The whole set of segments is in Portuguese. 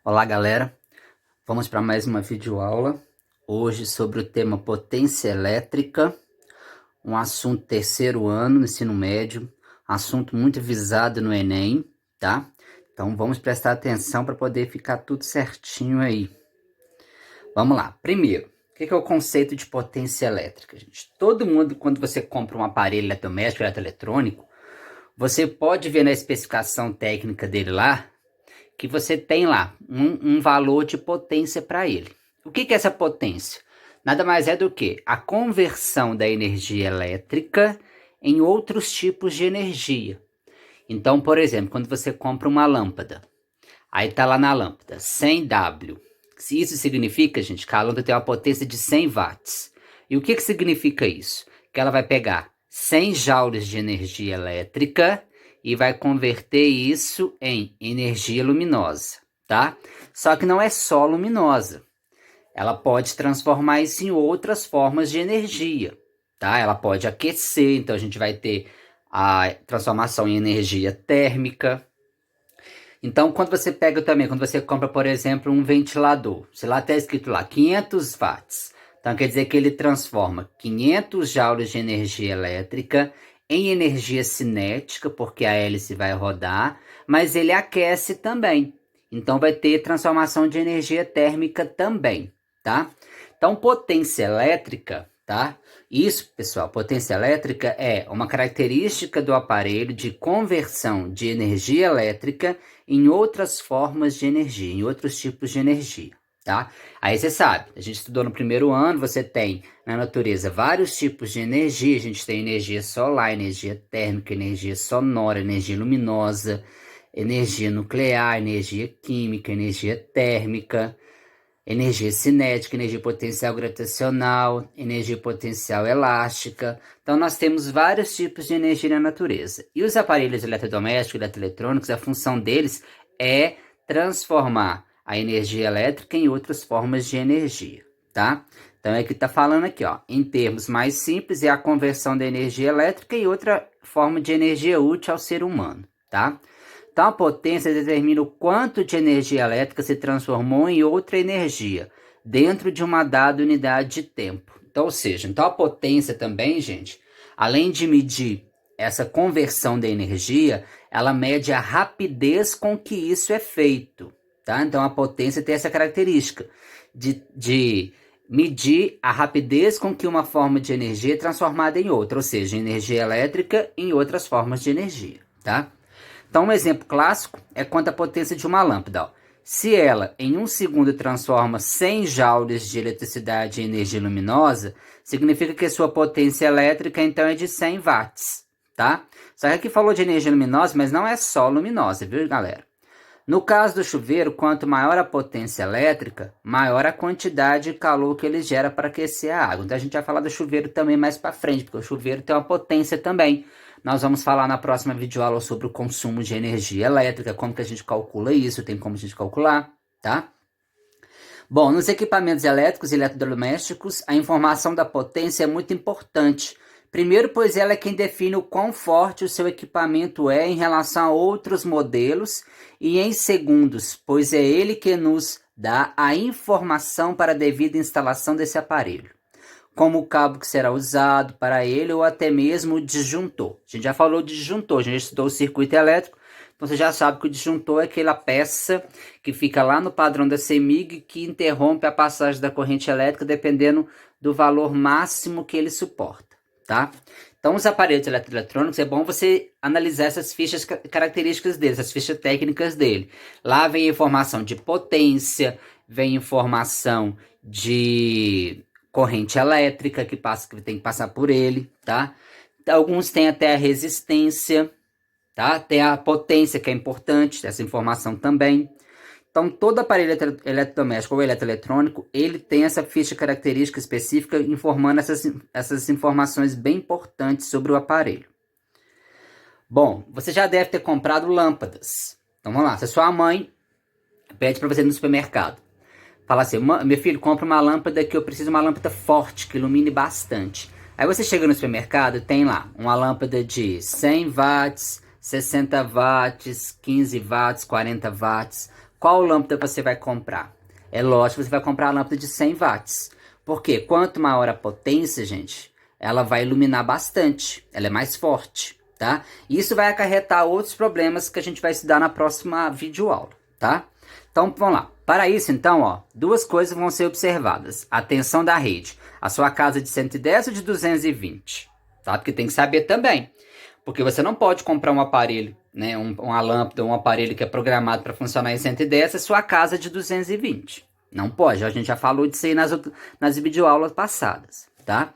Olá galera, vamos para mais uma videoaula, hoje sobre o tema potência elétrica, um assunto terceiro ano no ensino médio, assunto muito visado no Enem, tá? Então vamos prestar atenção para poder ficar tudo certinho aí. Vamos lá, primeiro, o que é o conceito de potência elétrica, gente? Todo mundo, quando você compra um aparelho eletrodoméstico, eletroeletrônico, você pode ver na especificação técnica dele lá, que você tem lá um valor de potência para ele. O que é essa potência? Nada mais é do que a conversão da energia elétrica em outros tipos de energia. Então, por exemplo, quando você compra uma lâmpada, aí está lá na lâmpada 100 W. Isso significa, gente, que a lâmpada tem uma potência de 100 watts. E o que significa isso? Que ela vai pegar 100 joules de energia elétrica e vai converter isso em energia luminosa, tá? Só que não é só luminosa. Ela pode transformar isso em outras formas de energia, tá? Ela pode aquecer, então a gente vai ter a transformação em energia térmica. Então, quando você pega também, quando você compra, por exemplo, um ventilador, sei lá, está escrito lá 500 watts. Então, quer dizer que ele transforma 500 joules de energia elétrica em energia cinética, porque a hélice vai rodar, mas ele aquece também. Então, vai ter transformação de energia térmica também, tá? Então, potência elétrica, tá? Isso, pessoal, potência elétrica é uma característica do aparelho de conversão de energia elétrica em outras formas de energia, em outros tipos de energia, tá? Aí você sabe, a gente estudou no primeiro ano, você tem na natureza vários tipos de energia, a gente tem energia solar, energia térmica, energia sonora, energia luminosa, energia nuclear, energia química, energia térmica, energia cinética, energia potencial gravitacional, energia potencial elástica. Então, nós temos vários tipos de energia na natureza. E os aparelhos eletrodomésticos e eletroeletrônicos, a função deles é transformar a energia elétrica em outras formas de energia, tá? Então, é que está falando aqui, ó, em termos mais simples, é a conversão da energia elétrica em outra forma de energia útil ao ser humano, tá? Então, a potência determina o quanto de energia elétrica se transformou em outra energia, dentro de uma dada unidade de tempo. Então, ou seja, então a potência também, gente, além de medir essa conversão da energia, ela mede a rapidez com que isso é feito, tá? Então, a potência tem essa característica de medir a rapidez com que uma forma de energia é transformada em outra, ou seja, energia elétrica em outras formas de energia, tá? Então, um exemplo clássico é quanto à potência de uma lâmpada. Ó. Se ela, em um segundo, transforma 100 joules de eletricidade em energia luminosa, significa que sua potência elétrica, então, é de 100 watts, tá? Só que aqui falou de energia luminosa, mas não é só luminosa, viu, galera? No caso do chuveiro, quanto maior a potência elétrica, maior a quantidade de calor que ele gera para aquecer a água. Então, a gente vai falar do chuveiro também mais para frente, porque o chuveiro tem uma potência também. Nós vamos falar na próxima videoaula sobre o consumo de energia elétrica, como que a gente calcula isso, tem como a gente calcular, tá? Bom, nos equipamentos elétricos e eletrodomésticos, a informação da potência é muito importante. Primeiro, pois ela é quem define o quão forte o seu equipamento é em relação a outros modelos. E em segundos, pois é ele que nos dá a informação para a devida instalação desse aparelho, como o cabo que será usado para ele ou até mesmo o disjuntor. A gente já falou de disjuntor, a gente já estudou o circuito elétrico, então você já sabe que o disjuntor é aquela peça que fica lá no padrão da CEMIG que interrompe a passagem da corrente elétrica dependendo do valor máximo que ele suporta, tá? Então, os aparelhos eletroeletrônicos, é bom você analisar essas fichas características deles, essas fichas técnicas dele. Lá vem informação de potência, vem informação de corrente elétrica que tem que passar por ele, tá? Alguns têm até a resistência, tá? Tem a potência, que é importante, essa informação também. Então, todo aparelho eletrodoméstico ou eletroeletrônico, ele tem essa ficha característica específica informando essas informações bem importantes sobre o aparelho. Bom, você já deve ter comprado lâmpadas. Então, vamos lá. Se a sua mãe pede para você ir no supermercado, fala assim, meu filho, compra uma lâmpada que eu preciso de uma lâmpada forte, que ilumine bastante. Aí você chega no supermercado, tem lá uma lâmpada de 100 watts, 60 watts, 15 watts, 40 watts. qual lâmpada você vai comprar? É lógico que você vai comprar a lâmpada de 100 watts. Porque quanto maior a potência, gente, ela vai iluminar bastante, ela é mais forte, tá? Isso vai acarretar outros problemas que a gente vai estudar na próxima videoaula, tá? Então, vamos lá. Para isso, então, ó, duas coisas vão ser observadas. A tensão da rede. A sua casa é de 110 ou de 220? Tá? Porque tem que saber também. Porque você não pode comprar um aparelho, né, uma lâmpada, um aparelho que é programado para funcionar em 110 e sua casa é de 220. Não pode, a gente já falou disso aí nas videoaulas passadas, tá?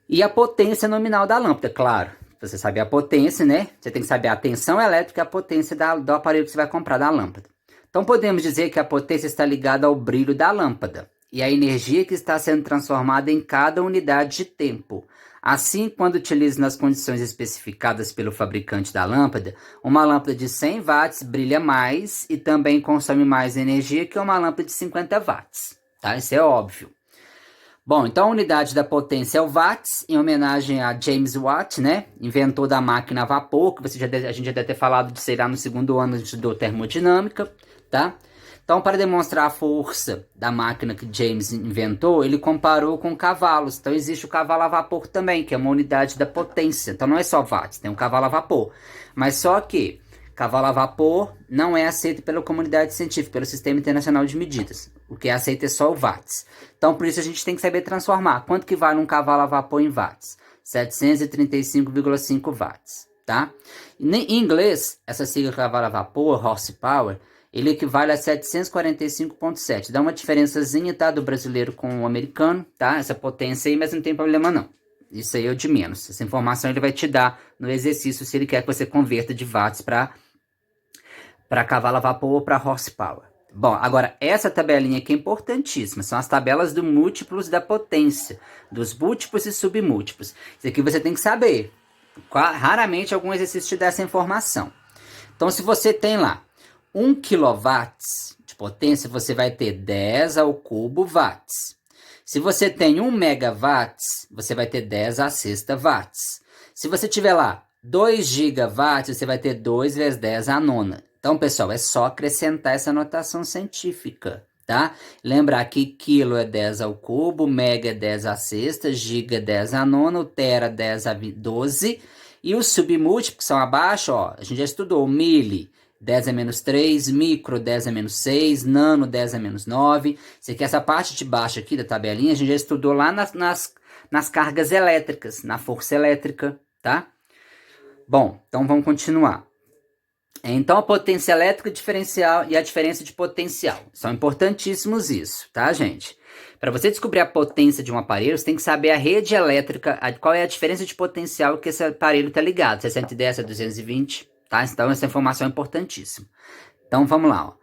E a potência nominal da lâmpada, claro. Você sabe a potência, né? Você tem que saber a tensão elétrica e a potência do aparelho que você vai comprar, da lâmpada. Então podemos dizer que a potência está ligada ao brilho da lâmpada e a energia que está sendo transformada em cada unidade de tempo. Assim, quando utilizado nas condições especificadas pelo fabricante da lâmpada, uma lâmpada de 100 watts brilha mais e também consome mais energia que uma lâmpada de 50 watts. Tá? Isso é óbvio. Bom, então a unidade da potência é o watts, em homenagem a James Watt, né? Inventor da máquina a vapor, que a gente já deve ter falado disso lá no segundo ano de termodinâmica, tá? Então, para demonstrar a força da máquina que James inventou, ele comparou com cavalos. Então, existe o cavalo a vapor também, que é uma unidade da potência. Então, não é só watts, tem um cavalo a vapor. Mas só que cavalo a vapor não é aceito pela comunidade científica, pelo Sistema Internacional de Medidas. O que é aceito é só o watts. Então, por isso, a gente tem que saber transformar. Quanto que vale um cavalo a vapor em watts? 735,5 watts, tá? Em inglês, essa sigla cavalo a vapor, horsepower, ele equivale a 745,7. Dá uma diferençazinha, tá? Do brasileiro com o americano, tá? Essa potência aí, mas não tem problema não. Isso aí é o de menos. Essa informação ele vai te dar no exercício se ele quer que você converta de watts para cavalo a vapor ou para horsepower. Bom, agora essa tabelinha aqui é importantíssima. São as tabelas dos múltiplos da potência, dos múltiplos e submúltiplos. Isso aqui você tem que saber. Raramente algum exercício te dá essa informação. Então, se você tem lá 1 kW de potência, você vai ter 10 ao cubo watts. Se você tem 1 megawatts, você vai ter 10 à sexta watts. Se você tiver lá 2 gigawatts, você vai ter 2 vezes 10 à nona. Então, pessoal, é só acrescentar essa notação científica, tá? Lembrar que quilo é 10 ao cubo, mega é 10 à sexta, giga é 10 à nona, o tera 10 a 12. E os submúltiplos que são abaixo, ó, a gente já estudou, mili, 10 a menos 3, micro 10 a menos 6, nano 10 a menos 9. Isso aqui, essa parte de baixo aqui da tabelinha, a gente já estudou lá nas cargas elétricas, na força elétrica, tá? Bom, então vamos continuar. Então a potência elétrica diferencial e a diferença de potencial. São importantíssimos isso, tá, gente? Para você descobrir a potência de um aparelho, você tem que saber a rede elétrica, qual é a diferença de potencial que esse aparelho está ligado. Se é 110, se é 220, tá? Então essa informação é importantíssima. Então vamos lá, ó.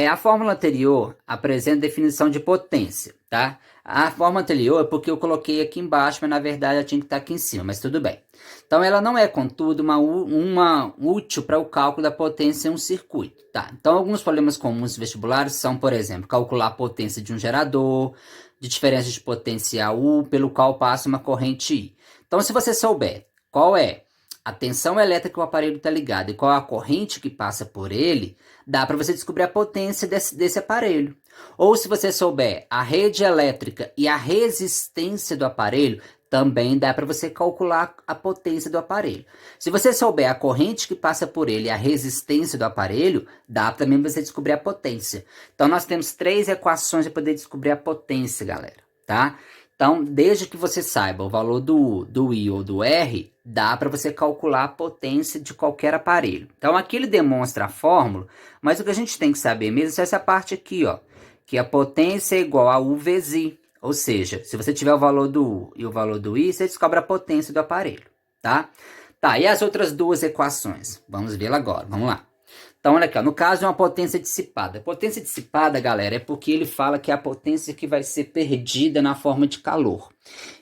A fórmula anterior apresenta definição de potência, tá? A fórmula anterior é porque eu coloquei aqui embaixo, mas na verdade ela tinha que estar aqui em cima, mas tudo bem. Então ela não é, contudo, uma útil para o cálculo da potência em um circuito, tá? Então alguns problemas comuns vestibulares são, por exemplo, calcular a potência de um gerador, de diferença de potencial U, pelo qual passa uma corrente I. Então se você souber qual é a tensão elétrica que o aparelho está ligado e qual é a corrente que passa por ele, dá para você descobrir a potência desse aparelho. Ou se você souber a rede elétrica e a resistência do aparelho, também dá para você calcular a potência do aparelho. Se você souber a corrente que passa por ele e a resistência do aparelho, dá também para você descobrir a potência. Então nós temos 3 equações para poder descobrir a potência, galera, tá? Então, desde que você saiba o valor do I ou do R, dá para você calcular a potência de qualquer aparelho. Então, aqui ele demonstra a fórmula, mas o que a gente tem que saber mesmo é essa parte aqui, ó, que a potência é igual a U vezes I. Ou seja, se você tiver o valor do U e o valor do I, você descobre a potência do aparelho, tá? Tá, e as outras duas equações? Vamos vê-la agora, vamos lá. Então, olha aqui, ó, no caso é uma potência dissipada. Potência dissipada, galera, é porque ele fala que é a potência que vai ser perdida na forma de calor.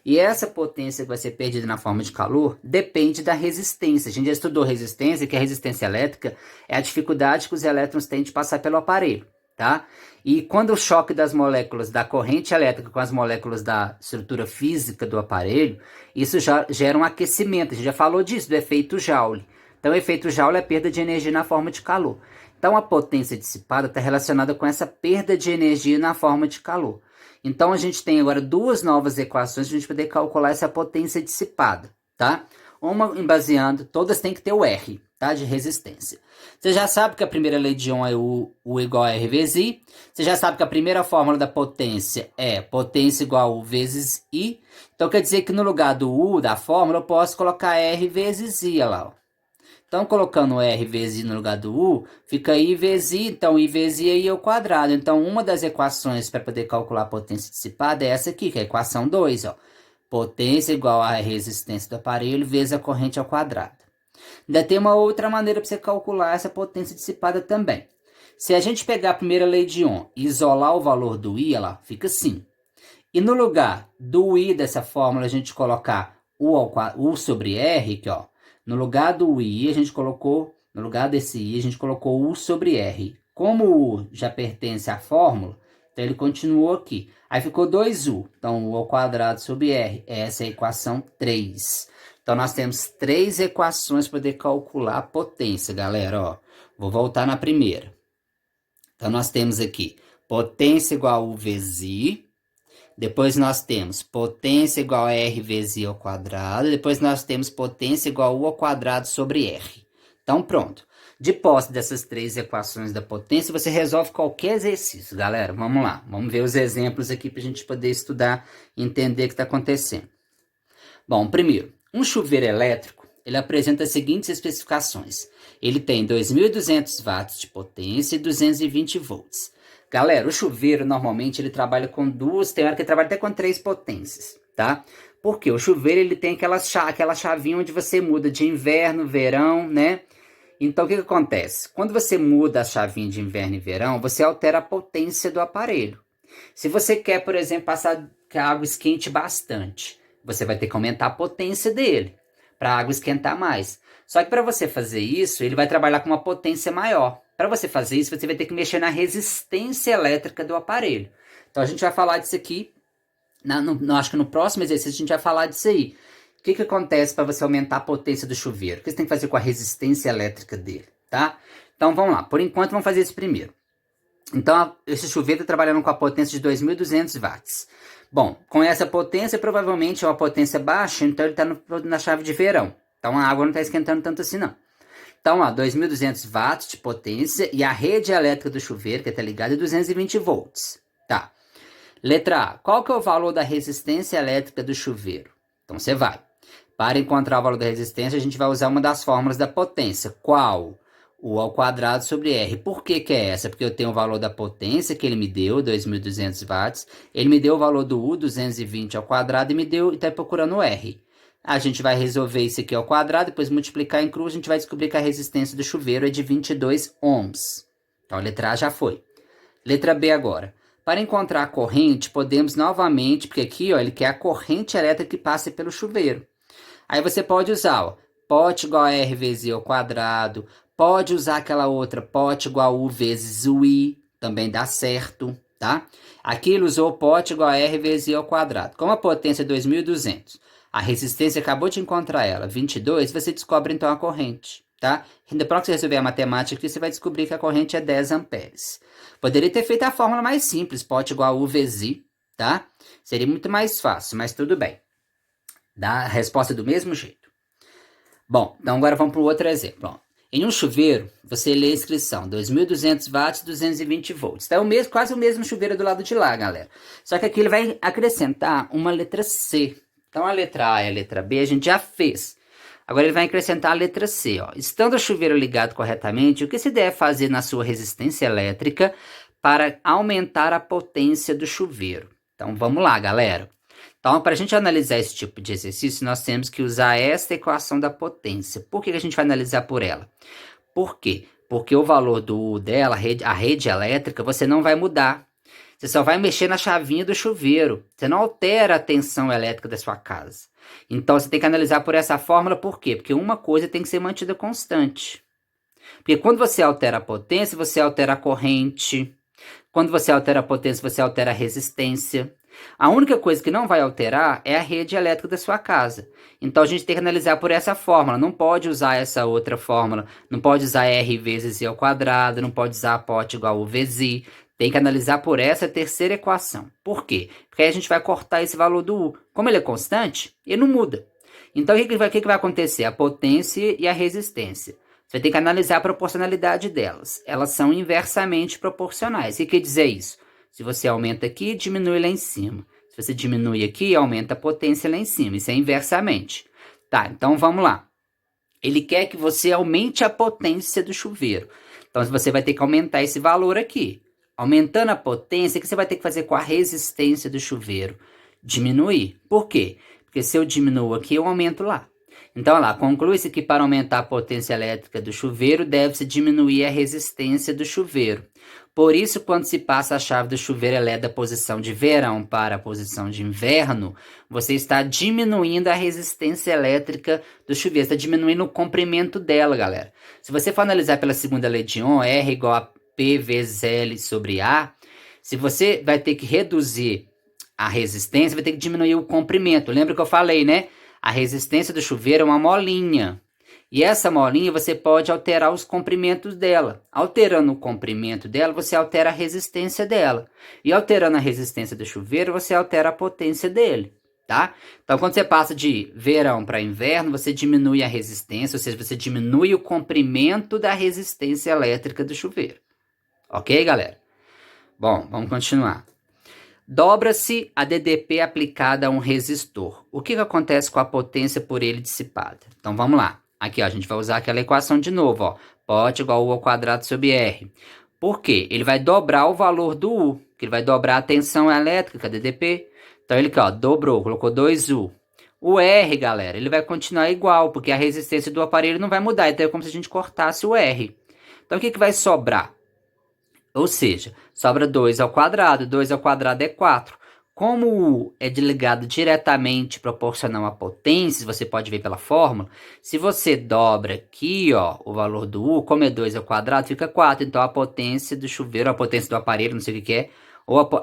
E essa potência que vai ser perdida na forma de calor depende da resistência. A gente já estudou resistência, que a resistência elétrica é a dificuldade que os elétrons têm de passar pelo aparelho, tá? E quando o choque das moléculas da corrente elétrica com as moléculas da estrutura física do aparelho, isso já gera um aquecimento. A gente já falou disso, do efeito Joule. Então, o efeito Joule é a perda de energia na forma de calor. Então, a potência dissipada está relacionada com essa perda de energia na forma de calor. Então, a gente tem agora duas novas equações para a gente poder calcular essa potência dissipada, tá? Uma baseando, todas têm que ter o R, tá? De resistência. Você já sabe que a primeira lei de Ohm é U igual a R vezes I. Você já sabe que a primeira fórmula da potência é potência igual a U vezes I. Então, quer dizer que no lugar do U da fórmula, eu posso colocar R vezes I, olha lá, ó. Então, colocando R vezes I no lugar do U, fica I vezes I, então I vezes I é I ao quadrado. Então, uma das equações para poder calcular a potência dissipada é essa aqui, que é a equação 2, ó. Potência igual à resistência do aparelho vezes a corrente ao quadrado. Ainda tem uma outra maneira para você calcular essa potência dissipada também. Se a gente pegar a primeira lei de Ohm e isolar o valor do I, ela fica assim. E no lugar do I dessa fórmula, a gente colocar U sobre R, aqui, ó. No lugar do I, a gente colocou, no lugar desse I, a gente colocou U sobre R. Como o U já pertence à fórmula, então ele continuou aqui. Aí ficou 2U. Então, U ao quadrado sobre R. Essa é a equação 3. Então, nós temos 3 equações para poder calcular a potência, galera. Ó, vou voltar na primeira. Então, nós temos aqui potência igual a U vezes I. Depois nós temos potência igual a R vezes I ao quadrado. Depois nós temos potência igual a U ao quadrado sobre R. Então, pronto. De posse dessas 3 equações da potência, você resolve qualquer exercício. Galera, vamos lá. Vamos ver os exemplos aqui para a gente poder estudar e entender o que está acontecendo. Bom, primeiro, um chuveiro elétrico, ele apresenta as seguintes especificações. Ele tem 2.200 watts de potência e 220 volts. Galera, o chuveiro normalmente ele trabalha com duas, tem hora que ele trabalha até com 3 potências, tá? Porque o chuveiro ele tem aquela chavinha onde você muda de inverno, verão, né? Então o que acontece? Quando você muda a chavinha de inverno e verão, você altera a potência do aparelho. Se você quer, por exemplo, passar que a água esquente bastante, você vai ter que aumentar a potência dele para a água esquentar mais. Só que para você fazer isso, ele vai trabalhar com uma potência maior. Para você fazer isso, você vai ter que mexer na resistência elétrica do aparelho. Então a gente vai falar disso aqui, acho que no próximo exercício a gente vai falar disso aí. O que acontece para você aumentar a potência do chuveiro? O que você tem que fazer com a resistência elétrica dele, tá? Então vamos lá, por enquanto vamos fazer isso primeiro. Então esse chuveiro está trabalhando com a potência de 2.200 watts. Bom, com essa potência provavelmente é uma potência baixa, então ele está na chave de verão. Então a água não está esquentando tanto assim não. Então, ó, 2.200 watts de potência e a rede elétrica do chuveiro, que está ligada, é 220 volts. Tá. Letra A. Qual que é o valor da resistência elétrica do chuveiro? Então, você vai. Para encontrar o valor da resistência, a gente vai usar uma das fórmulas da potência. Qual? U ao quadrado sobre R. Por que que é essa? Porque eu tenho o valor da potência que ele me deu, 2.200 watts. Ele me deu o valor do U, 220 ao quadrado, e me deu, e está procurando o R. A gente vai resolver isso aqui ao quadrado, depois multiplicar em cruz, a gente vai descobrir que a resistência do chuveiro é de 22 ohms. Então, a letra A já foi. Letra B agora. Para encontrar a corrente, podemos novamente, porque aqui ó, ele quer a corrente elétrica que passe pelo chuveiro. Aí você pode usar, ó, pote igual a R vezes I ao quadrado, pode usar aquela outra, pote igual a U vezes o I, também dá certo, tá? Aqui ele usou pote igual a R vezes I ao quadrado. Como a potência é 2.200, a resistência acabou de encontrar ela, 22, você descobre então a corrente, tá? Depois que você resolver a matemática aqui, você vai descobrir que a corrente é 10 amperes. Poderia ter feito a fórmula mais simples, pote igual a U vezes I, tá? Seria muito mais fácil, mas tudo bem. Dá a resposta do mesmo jeito. Bom, então agora vamos para o outro exemplo. Ó. Em um chuveiro, você lê a inscrição, 2.200 watts, 220 volts. Então é quase o mesmo chuveiro do lado de lá, galera. Só que aqui ele vai acrescentar uma letra C. Então a letra A e a letra B a gente já fez. Agora ele vai acrescentar a letra C. Ó. Estando o chuveiro ligado corretamente, o que se deve fazer na sua resistência elétrica para aumentar a potência do chuveiro? Então vamos lá, galera. Então, para a gente analisar esse tipo de exercício, nós temos que usar esta equação da potência. Por que a gente vai analisar por ela? Por quê? Porque o valor dela, a rede elétrica, você não vai mudar. Você só vai mexer na chavinha do chuveiro. Você não altera a tensão elétrica da sua casa. Então, você tem que analisar por essa fórmula. Por quê? Porque uma coisa tem que ser mantida constante. Porque quando você altera a potência, você altera a corrente. Quando você altera a potência, você altera a resistência. A única coisa que não vai alterar é a rede elétrica da sua casa. Então a gente tem que analisar por essa fórmula, não pode usar essa outra fórmula, não pode usar R vezes I ao quadrado, não pode usar pot igual U vezes I, tem que analisar por essa terceira equação. Por quê? Porque aí a gente vai cortar esse valor do U. Como ele é constante, ele não muda. Então o que vai acontecer? A potência e a resistência. Você vai ter que analisar a proporcionalidade delas. Elas são inversamente proporcionais. O que quer dizer isso? Se você aumenta aqui, diminui lá em cima. Se você diminui aqui, aumenta a potência lá em cima. Isso é inversamente. Tá, então vamos lá. Ele quer que você aumente a potência do chuveiro. Então você vai ter que aumentar esse valor aqui. Aumentando a potência, o que você vai ter que fazer com a resistência do chuveiro? Diminuir. Por quê? Porque se eu diminuo aqui, eu aumento lá. Então, olha lá, conclui-se que para aumentar a potência elétrica do chuveiro, deve-se diminuir a resistência do chuveiro. Por isso, quando se passa a chave do chuveiro da posição de verão para a posição de inverno, você está diminuindo a resistência elétrica do chuveiro, está diminuindo o comprimento dela, galera. Se você for analisar pela segunda lei de Ohm, R igual a P vezes L sobre A, se você vai ter que reduzir a resistência, vai ter que diminuir o comprimento. Lembra que eu falei, né? A resistência do chuveiro é uma molinha. E essa molinha você pode alterar os comprimentos dela. Alterando o comprimento dela, você altera a resistência dela. E alterando a resistência do chuveiro, você altera a potência dele. Tá? Então, quando você passa de verão para inverno, você diminui a resistência, ou seja, você diminui o comprimento da resistência elétrica do chuveiro. Ok, galera? Bom, vamos continuar. Dobra-se a DDP aplicada a um resistor. O que acontece com a potência por ele dissipada? Então vamos lá. Aqui ó, a gente vai usar aquela equação de novo. Ó. Pot igual U ao quadrado sobre R. Por quê? Ele vai dobrar o valor do U. Que ele vai dobrar a tensão elétrica, DDP. Então ele aqui, ó, dobrou, colocou 2U. O R, galera, ele vai continuar igual, porque a resistência do aparelho não vai mudar. Então é como se a gente cortasse o R. Então o que vai sobrar? Ou seja, sobra 2 ao quadrado. 2 ao quadrado é 4. Como o U é ligado diretamente proporcional à potência, você pode ver pela fórmula, se você dobra aqui ó, o valor do U, como é 2 ao quadrado, fica 4. Então a potência do chuveiro, a potência do aparelho, não sei o que é,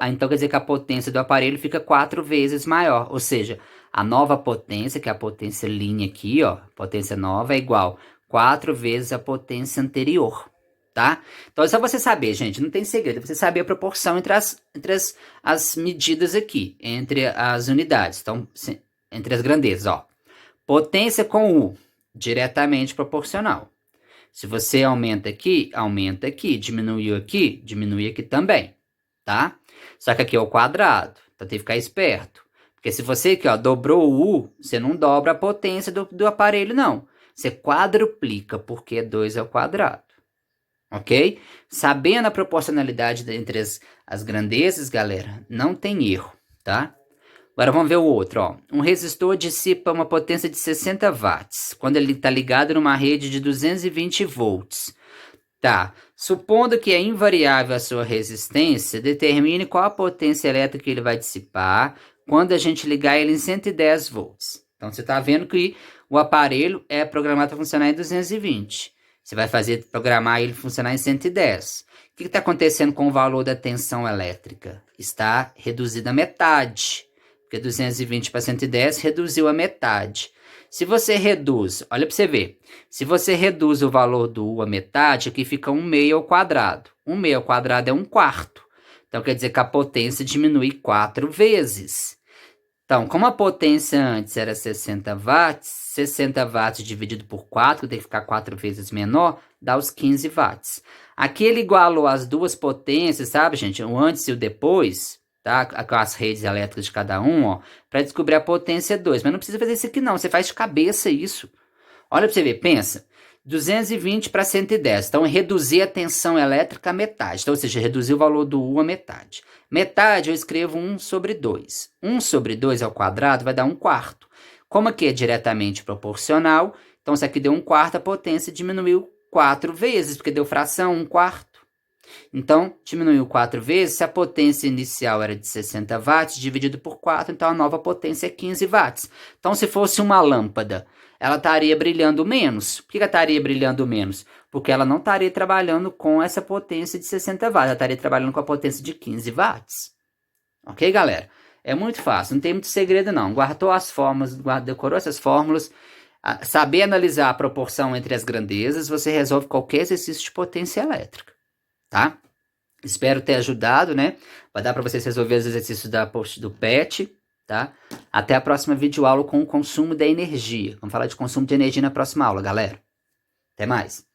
então quer dizer que a potência do aparelho fica 4 vezes maior. Ou seja, a nova potência, que é a potência linha aqui, ó, potência nova é igual 4 vezes a potência anterior. Tá? Então é só você saber, gente, não tem segredo, você saber a proporção entre as medidas aqui, entre as unidades, então, entre as grandezas, ó. Potência com U, diretamente proporcional. Se você aumenta aqui, diminui aqui também, tá? Só que aqui é o quadrado, então tem que ficar esperto. Porque se você aqui, ó, dobrou o U, você não dobra a potência do aparelho, não. Você quadruplica, porque é 2 ao quadrado. Ok? Sabendo a proporcionalidade entre as grandezas, galera, não tem erro, tá? Agora vamos ver o outro, ó. Um resistor dissipa uma potência de 60 watts, quando ele está ligado numa rede de 220 volts. Tá, supondo que é invariável a sua resistência, determine qual a potência elétrica que ele vai dissipar quando a gente ligar ele em 110 volts. Então você está vendo que o aparelho é programado para funcionar em 220. Você vai programar ele funcionar em 110. O que está acontecendo com o valor da tensão elétrica? Está reduzido a metade. Porque 220 para 110 reduziu a metade. Se você reduz, olha para você ver. Se você reduz o valor do U a metade, aqui fica 1 meio ao quadrado. 1 meio ao quadrado é 1/4. Então quer dizer que a potência diminui 4 vezes. Então, como a potência antes era 60 watts, 60 watts dividido por 4, tem que ficar 4 vezes menor, dá os 15 watts. Aqui ele igualou as duas potências, sabe, gente? O antes e o depois, tá? Com as redes elétricas de cada um, ó, para descobrir a potência 2. Mas não precisa fazer isso aqui não, você faz de cabeça isso. Olha para você ver, pensa. 220 para 110. Então, reduzir a tensão elétrica a metade. Então, ou seja, reduzir o valor do U a metade. Metade eu escrevo 1 sobre 2. 1 sobre 2 ao quadrado vai dar 1/4. Como aqui é diretamente proporcional, então se aqui deu 1/4, a potência diminuiu 4 vezes, porque deu fração 1/4. Então, diminuiu 4 vezes, se a potência inicial era de 60 watts, dividido por 4, então a nova potência é 15 watts. Então, se fosse uma lâmpada, ela estaria brilhando menos. Por que ela estaria brilhando menos? Porque ela não estaria trabalhando com essa potência de 60 watts, ela estaria trabalhando com a potência de 15 watts. Ok, galera? É muito fácil, não tem muito segredo não. Guardou as fórmulas, decorou essas fórmulas, saber analisar a proporção entre as grandezas, você resolve qualquer exercício de potência elétrica, tá? Espero ter ajudado, né? Vai dar para vocês resolver os exercícios do PET, tá? Até a próxima videoaula com o consumo da energia. Vamos falar de consumo de energia na próxima aula, galera. Até mais.